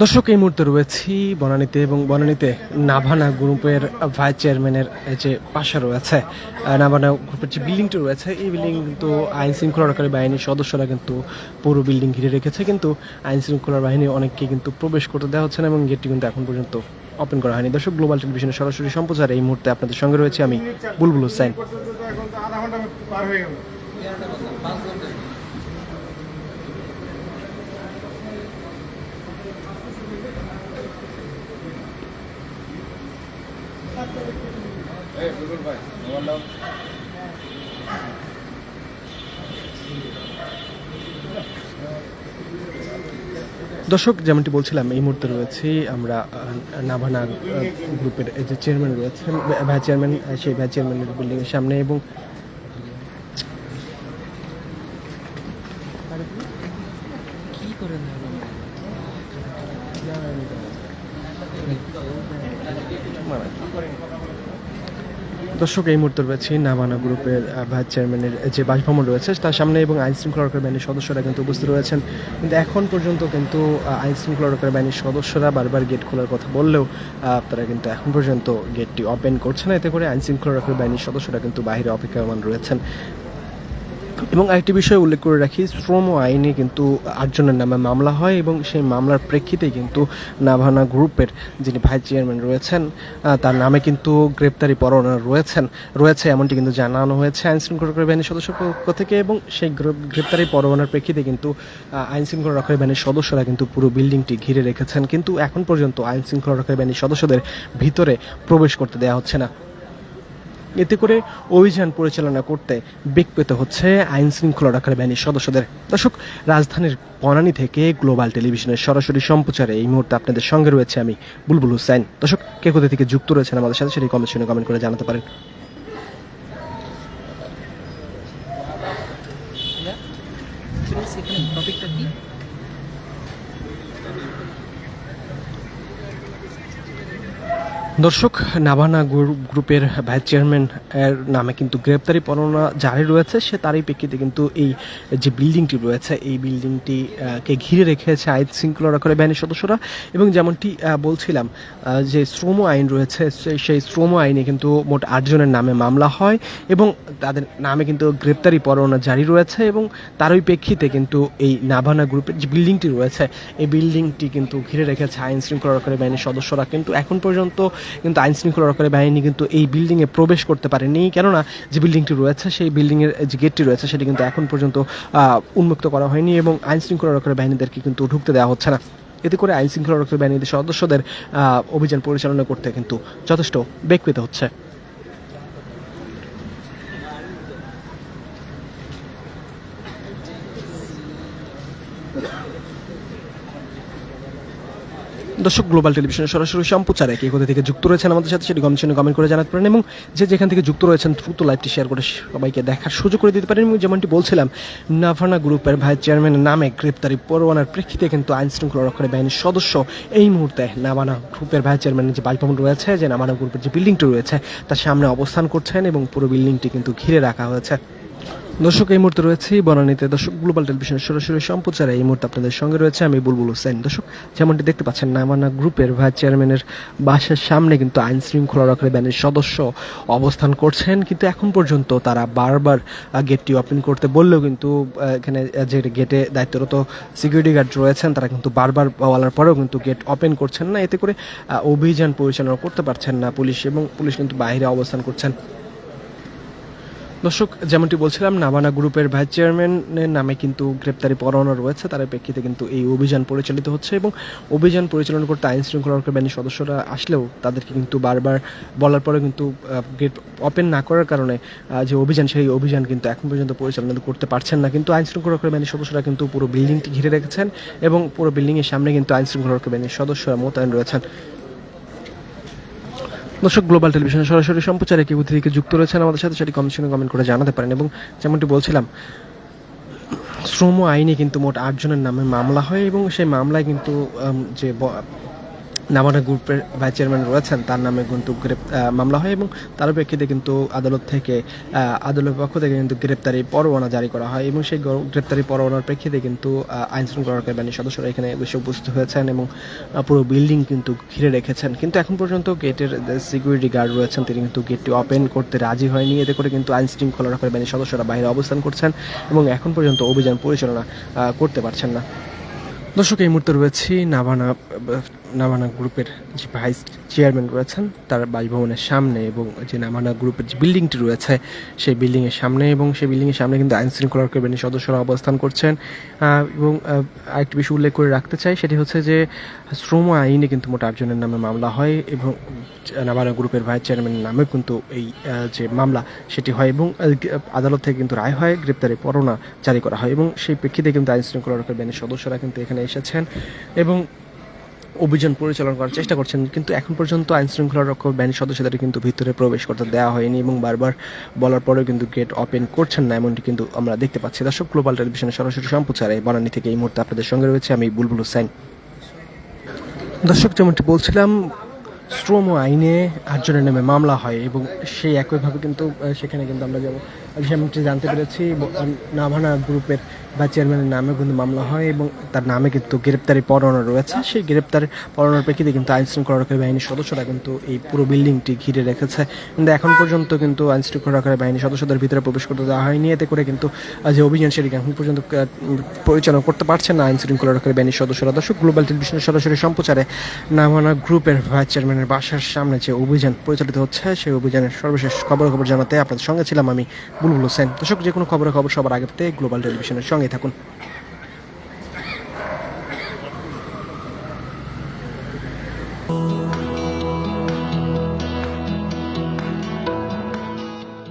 দর্শক, এই মুহূর্তে রয়েছি বনানীতে এবং বনানীতে নাভানা গ্রুপের ভাইস চেয়ারম্যানের যে বাসা রয়েছে। নাভানা গ্রুপের যে বিল্ডিংটি রয়েছে, এই বিল্ডিং কিন্তু আইন শৃঙ্খলা রক্ষাকারী বাহিনীর সদস্যরা কিন্তু পুরো বিল্ডিং ঘিরে রেখেছে, কিন্তু আইন শৃঙ্খলা বাহিনী অনেককে কিন্তু প্রবেশ করতে দেওয়া হচ্ছে না এবং গেটটি কিন্তু এখন পর্যন্ত ওপেন করা হয়নি। দর্শক, গ্লোবাল টেলিভিশনের সরাসরি সম্প্রচার এই মুহূর্তে আপনাদের সঙ্গে রয়েছে আমি বুলবুল হুসাইন। দর্শক, যেমনটি বলছিলাম, এই মুহূর্তে রয়েছি আমরা নাভানা গ্রুপের যে চেয়ারম্যান রয়েছেন, ভাইস চেয়ারম্যান, সেই ভাইস চেয়ারম্যানের বিল্ডিংয়ের সামনে এবং দর্শক, এই মুহূর্তে রয়েছে নাভানা গ্রুপের ভাইস চেয়ারম্যানের যে বাসভবন রয়েছে তার সামনে এবং আইন শৃঙ্খলা রক্ষাকারী বাহিনীর সদস্যরা কিন্তু উপস্থিত রয়েছেন। কিন্তু এখন পর্যন্ত কিন্তু আইন শৃঙ্খলা রক্ষাকারী বাহিনীর সদস্যরা বারবার গেট খোলার কথা বললেও তারা কিন্তু এখন পর্যন্ত গেটটি ওপেন করছে না। এতে করে আইন শৃঙ্খলা রক্ষাকারী বাহিনীর সদস্যরা কিন্তু বাইরে অপেক্ষমান রয়েছেন। এবং আরেকটি বিষয় উল্লেখ করে রাখি, শ্রম আইনে কিন্তু 8 জনের নামে মামলা হয় এবং সেই মামলার প্রেক্ষিতেই কিন্তু নাভানা গ্রুপের যিনি ভাইস চেয়ারম্যান রয়েছেন তার নামে কিন্তু গ্রেপ্তারি পরোয়ানা রয়েছে এমনটি কিন্তু জানানো হয়েছে আইন শৃঙ্খলা রক্ষাকারী বাহিনীর সদস্যের পক্ষ থেকে। এবং সেই গ্রেপ্তারি পরোয়ানার প্রেক্ষিতে কিন্তু আইন শৃঙ্খলা রক্ষাকারী বাহিনীর সদস্যরা কিন্তু পুরো বিল্ডিংটি ঘিরে রেখেছেন, কিন্তু এখন পর্যন্ত আইন শৃঙ্খলা রক্ষাকারী বাহিনীর সদস্যদের ভিতরে প্রবেশ করতে দেওয়া হচ্ছে না। এতে করে অভিযান পরিচালনা করতে বেগ পেতে হচ্ছে আইন শৃঙ্খলা রক্ষাকারী বাহিনীর সদস্যদের। দর্শক, রাজধানীর বনানী থেকে গ্লোবাল টেলিভিশনের সরাসরি সম্প্রচারে এই মুহূর্তে আপনাদের সঙ্গে রয়েছে আমি বুলবুল হুসাইন। দর্শক, কে কোথা থেকে যুক্ত রয়েছেন আমাদের সাথে সেটি কমেন্ট করে জানাতে পারেন। দর্শক, নাভানা গ্রুপের ভাইস চেয়ারম্যান এর নামে কিন্তু গ্রেপ্তারি পরোয়ানা জারি রয়েছে, সে তারই প্রেক্ষিতে কিন্তু এই যে বিল্ডিংটি রয়েছে এই বিল্ডিংটি কে ঘিরে রেখেছে আইন শৃঙ্খলা রক্ষাকারী বাহিনীর সদস্যরা। এবং যেমনটি বলছিলাম, যে শ্রম আইন রয়েছে সেই শ্রম আইনে কিন্তু মোট 8 জনের নামে মামলা হয় এবং তাদের নামে কিন্তু গ্রেপ্তারি পরোয়ানা জারি রয়েছে এবং তারই প্রেক্ষিতে কিন্তু এই নাভানা গ্রুপের যে বিল্ডিংটি রয়েছে এই বিল্ডিংটি কিন্তু ঘিরে রেখেছে আইন শৃঙ্খলা রক্ষাকারী বাহিনীর সদস্যরা। কিন্তু এখন পর্যন্ত কিন্তু আইন শৃঙ্খলা রক্ষাকারী বাহিনী কিন্তু এই বিল্ডিংয়ে প্রবেশ করতে পারেনি, কেননা যে বিল্ডিংটি রয়েছে সেই বিল্ডিংয়ের যে গেটটি রয়েছে সেটি কিন্তু এখন পর্যন্ত উন্মুক্ত করা হয়নি এবং আইন শৃঙ্খলা রক্ষাকারী বাহিনীদেরকে কিন্তু ঢুকতে দেওয়া হচ্ছে না। এতে করে আইন শৃঙ্খলা রক্ষাকারী বাহিনীর সদস্যদের অভিযান পরিচালনা করতে কিন্তু যথেষ্ট বেগ পেতে হচ্ছে। দর্শক, গ্লোবাল টেলিভিশনের সরাসরি সম্প্রচারে কে কোথা থেকে যুক্ত রয়েছেন আমাদের সাথে সেটি কমেন্ট করে জানাতে পারেন এবং যেখান থেকে যুক্ত রয়েছেন দ্রুত লাইভটি শেয়ার করে সবাইকে দেখার সুযোগ করে দিতে পারেন। এবং যেমনটি বলছিলাম, নাভানা গ্রুপের ভাইস চেয়ারম্যানের নামে গ্রেপ্তারি পরোয়ানার প্রেক্ষিতে কিন্তু আইন শৃঙ্খলা রক্ষাকারী বাহিনীর সদস্য এই মুহূর্তে নাভানা গ্রুপের ভাইস চেয়ারম্যানের যে বাসভবন রয়েছে, যে নাভানা গ্রুপের যে বিল্ডিংটি রয়েছে তার সামনে অবস্থান করছেন এবং পুরো বিল্ডিংটি কিন্তু ঘিরে রাখা হয়েছে। দর্শক, এই মুহূর্তে রয়েছে বনানীতে। দর্শক, গ্লোবাল টেলিভিশনের সরাসরি সম্প্রচারে এই মুহূর্তে আপনাদের সঙ্গে রয়েছে আমি বুলবুল হুসাইন। দর্শক, যেমনটি দেখতে পাচ্ছেন, নাভানা গ্রুপের ভাইস চেয়ারম্যানের বাসার সামনে কিন্তু আইন শৃঙ্খলা রক্ষাকারী বাহিনীর সদস্য অবস্থান করছেন, কিন্তু এখন পর্যন্ত তারা বারবার গেটটি ওপেন করতে বললেও কিন্তু এখানে যে গেটে দায়িত্বরত সিকিউরিটি গার্ড রয়েছেন তারা কিন্তু বারবার বলার পরেও কিন্তু গেট ওপেন করছেন না। এতে করে অভিযান পরিচালনা করতে পারছেন না পুলিশ, এবং পুলিশ কিন্তু বাইরে অবস্থান করছেন। দর্শক, যেমনটি বলছিলাম, নাভানা গ্রুপের ভাইস চেয়ারম্যানের নামে কিন্তু গ্রেপ্তারি পরোয়ানা রয়েছে, তার প্রেক্ষিতে কিন্তু এই অভিযান পরিচালিত হচ্ছে এবং অভিযান পরিচালনা করতে আইন শৃঙ্খলা রক্ষাকারী বাহিনীর সদস্যরা আসলেও তাদেরকে কিন্তু বারবার বলার পরে কিন্তু গেট ওপেন না করার কারণে যে অভিযান সেই অভিযান কিন্তু এখন পর্যন্ত পরিচালনা করতে পারছেন না। কিন্তু আইন শৃঙ্খলা রক্ষাকারী বাহিনীর সদস্যরা কিন্তু পুরো বিল্ডিংটি ঘিরে রেখেছেন এবং পুরো বিল্ডিংয়ের সামনে কিন্তু আইন শৃঙ্খলা রক্ষাকারী বাহিনীর সদস্যরা মোতায়েন রয়েছেন। দর্শক, গ্লোবাল টেলিভিশনের সরাসরি সম্প্রচারে কেউ থেকে যুক্ত রয়েছেন আমাদের সাথে সেটি কমেন্ট করে জানাতে পারেন। এবং যেমনটি বলছিলাম, শ্রম আইনে কিন্তু মোট 8 জনের নামে মামলা হয় এবং সেই মামলায় কিন্তু যে নাভানা গ্রুপের ভাইস চেয়ারম্যান রয়েছেন তার নামে কিন্তু মামলা হয় এবং তার প্রেক্ষিতে কিন্তু আদালতের পক্ষ থেকে কিন্তু গ্রেপ্তারি পরোয়ানা জারি করা হয় এবং সেই গ্রেপ্তারি পরোয়ানার প্রেক্ষিতে কিন্তু আইন শৃঙ্খলা রক্ষাকারী বাহিনীর সদস্যরা এখানে বেশি উপস্থিত হয়েছেন এবং পুরো বিল্ডিং কিন্তু ঘিরে রেখেছেন। কিন্তু এখন পর্যন্ত গেটের সিকিউরিটি গার্ড রয়েছেন তিনি কিন্তু গেটটি ওপেন করতে রাজি হয়নি। এতে করে কিন্তু আইন শৃঙ্খলা রক্ষাকারী বাহিনীর সদস্যরা বাইরে অবস্থান করছেন এবং এখন পর্যন্ত অভিযান পরিচালনা করতে পারছেন না। দর্শক, এই মুহূর্তে রয়েছি নাভানা গ্রুপের যে ভাইস চেয়ারম্যান রয়েছেন তার বাসভবনের সামনে এবং যে নাভানা গ্রুপের যে বিল্ডিংটি রয়েছে সেই বিল্ডিংয়ের সামনে এবং সেই বিল্ডিংয়ের সামনে কিন্তু আইন শৃঙ্খলা রক্ষাকারী বাহিনীর সদস্যরা অবস্থান করছেন। এবং আরেকটি বিষয় উল্লেখ করে রাখতে চাই, সেটি হচ্ছে যে শ্রম আইনে কিন্তু মোট 8 জনের নামে মামলা হয় এবং নাভানা গ্রুপের ভাইস চেয়ারম্যানের নামে কিন্তু এই যে মামলা সেটি হয় এবং আদালত থেকে কিন্তু রায় হয়, গ্রেপ্তারি পরোয়ানা জারি করা হয় এবং সেই প্রেক্ষিতে কিন্তু আইন শৃঙ্খলা রক্ষাকারী বাহিনীর সদস্যরা কিন্তু এখানে এসেছেন এবং অভিযান পরিচালনা করার চেষ্টা করছেন। কিন্তু এখন পর্যন্ত আইন শৃঙ্খলা রক্ষক বাহিনীর সদস্যদের কিন্তু ভিতরে প্রবেশ করতে দেওয়া হয়নি এবং বারবার বলার পরেও কিন্তু গেট ওপেন করছেন না, এমনটি কিন্তু আমরা দেখতে পাচ্ছি। দর্শক, গ্লোবাল টেলিভিশনের সরাসরি সম্প্রচারে বনানী থেকে এই মুহূর্তে আপনাদের সঙ্গে রয়েছে আমি বুলবুল হোসেন। দর্শক, যেমনটি বলছিলাম, শ্রম আইনে 8 জনের নামে মামলা হয় এবং সেই একইভাবে কিন্তু সেখানে কিন্তু আমরা যেমনটি জানতে পেরেছি নাভানা গ্রুপের বা চেয়ারম্যানের নামে কিন্তু মামলা হয় এবং তার নামে কিন্তু গ্রেপ্তারি পরোয়ানা রয়েছে। সেই গ্রেপ্তারি পরোয়ানার প্রেক্ষিতে কিন্তু আইন শৃঙ্খলা রক্ষাকারী বাহিনীর সদস্যরা কিন্তু এই পুরো বিল্ডিংটি ঘিরে রেখেছে। কিন্তু এখন পর্যন্ত কিন্তু আইন শৃঙ্খলা রক্ষাকারী বাহিনীর সদস্যদের ভিতরে প্রবেশ করতে দেওয়া হয়নি। এতে করে কিন্তু যে অভিযান সেটিকে এখন পর্যন্ত পরিচালনা করতে পারছেন না আইন শৃঙ্খলা রক্ষাকারী বাহিনীর সদস্যরা। দর্শক, গ্লোবাল টেলিভিশনের সরাসরি সম্প্রচারে নাভানা গ্রুপের ভাইস চেয়ারম্যানের বাসার সামনে যে অভিযান পরিচালিত হচ্ছে সেই অভিযানের সর্বশেষ খবর জানাতে আপনাদের সঙ্গে ছিলাম আমি বুলবুল হোসেন। দর্শক, যে কোনো খবর সবার আগে পেতে গ্লোবাল টেলিভিশনের সঙ্গে থাকুন।